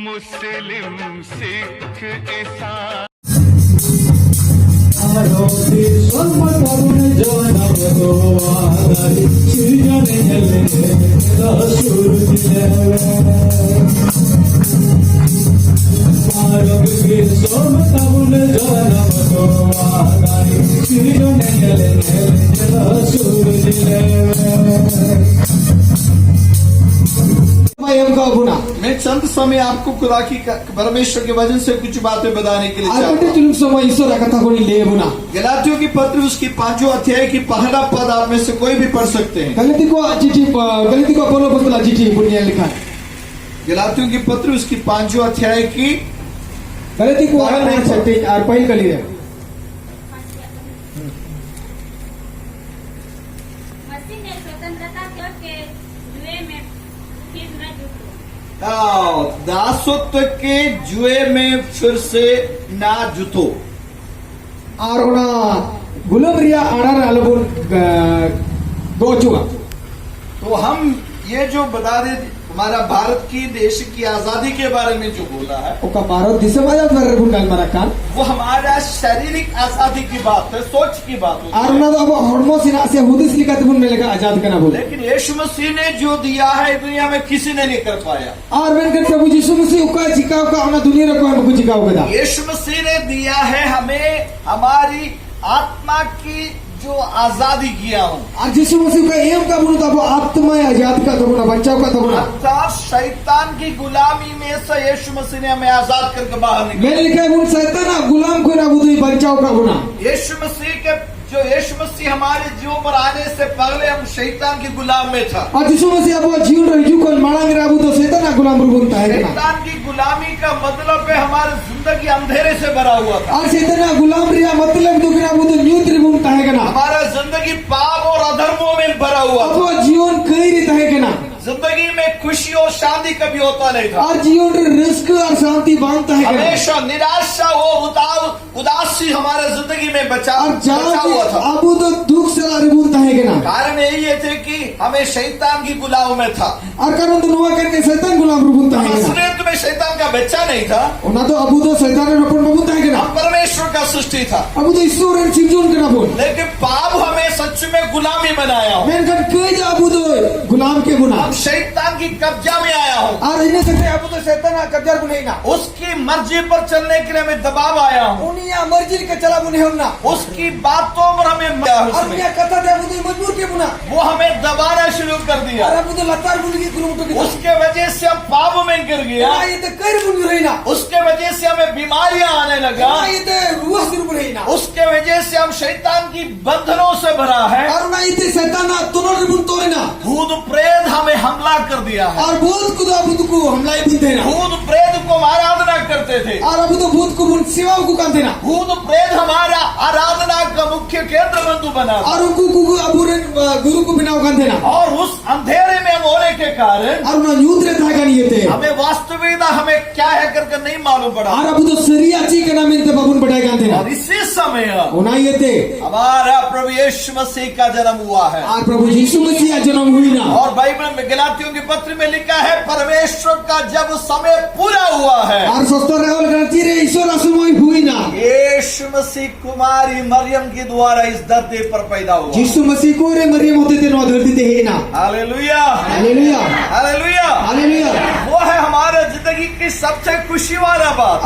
मुस्लिम सिख ईसाई मैं चंद समय आपको खुदा की परमेश्वर के वचन से कुछ बातें बताने के लिए चाहता हूं। गलातियों की पत्र उसकी 5वां अध्याय की पहला पद आप में से कोई भी पढ़ सकते हैं। गलातियों की पत्र उसकी 5वां अध्याय की दासत्व के जुए में फिर से ना जुतो तो हम ये जो बता रहे हमारा भारत की देश की आजादी के बारे में जो बोला है वो हमारा शारीरिक आजादी की बात है, सोच की बात है। लेकिन यीशु मसीह ने जो दिया है दुनिया में किसी ने नहीं कर पाया। यीशु मसीह ने दिया है हमें हमारी आत्मा की जो आजादी किया हूँ अर्थात शैतान की गुलामी में से यीशु मसीह ने हमें आजाद करके बाहर निकाला। यीशु मसीह हमारे जीवन पर आने से पहले हम शैतान के गुलाम में था। शैतान की गुलामी का मतलब है हमारी जिंदगी अंधेरे से भरा हुआ था। हमारा जिंदगी पाप और अधर्मों में भरा हुआ था। जिंदगी में खुशी और शांति कभी होता नहीं था। हमेशा निराशा वो उदासी हमारे जिंदगी में बचा हुआ था। कारण यही थे कि हमें शैतान की गुलाम में था। असलियत में शैतान का बच्चा नहीं था, परमेश्वर का सृष्टि था। लेकिन पाप हमें सच में गुलामी बनाया। गुलाम के गुना शैतान की कब्जा में आया हूँ। उसकी मर्जी पर चलने के लिए मैं दबाव आया हूँ। उसकी बातों पर हमें वो हमें दबाना शुरू कर दिया। उसके वजह से हम पाप में गिर गया। उसके वजह से हमें बीमारियां आने लगा। उसके वजह से हम शैतान की बंधनों से भरा है। भूत प्रेत हमें हमला कर दिया है। भूत प्रेत को आराधना करते थे। भूत प्रेत हमारा आराधना का मुख्य केंद्र बिंदु बना और उस अंधेरे में हम होने के कारण हमें वास्तविकता हमें क्या है करके नहीं मालूम पड़ा। और इसी समय हमारा प्रभु यीशु मसीह का जन्म हुआ है। और बाइबल में गलातियों के पत्र में लिखा है परमेश्वर का जब समय पूरा हुआ है यीशु मसीह कुमारी मरियम के द्वारा इस धरती पर पैदा हुआ। Hallelujah hallelujah. वो है हमारे जिंदगी की सबसे खुशी वाला बात।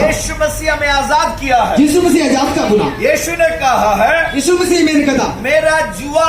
यीशु मसीह हमें आजाद किया है। यीशु ने कहा है मेरा जुआ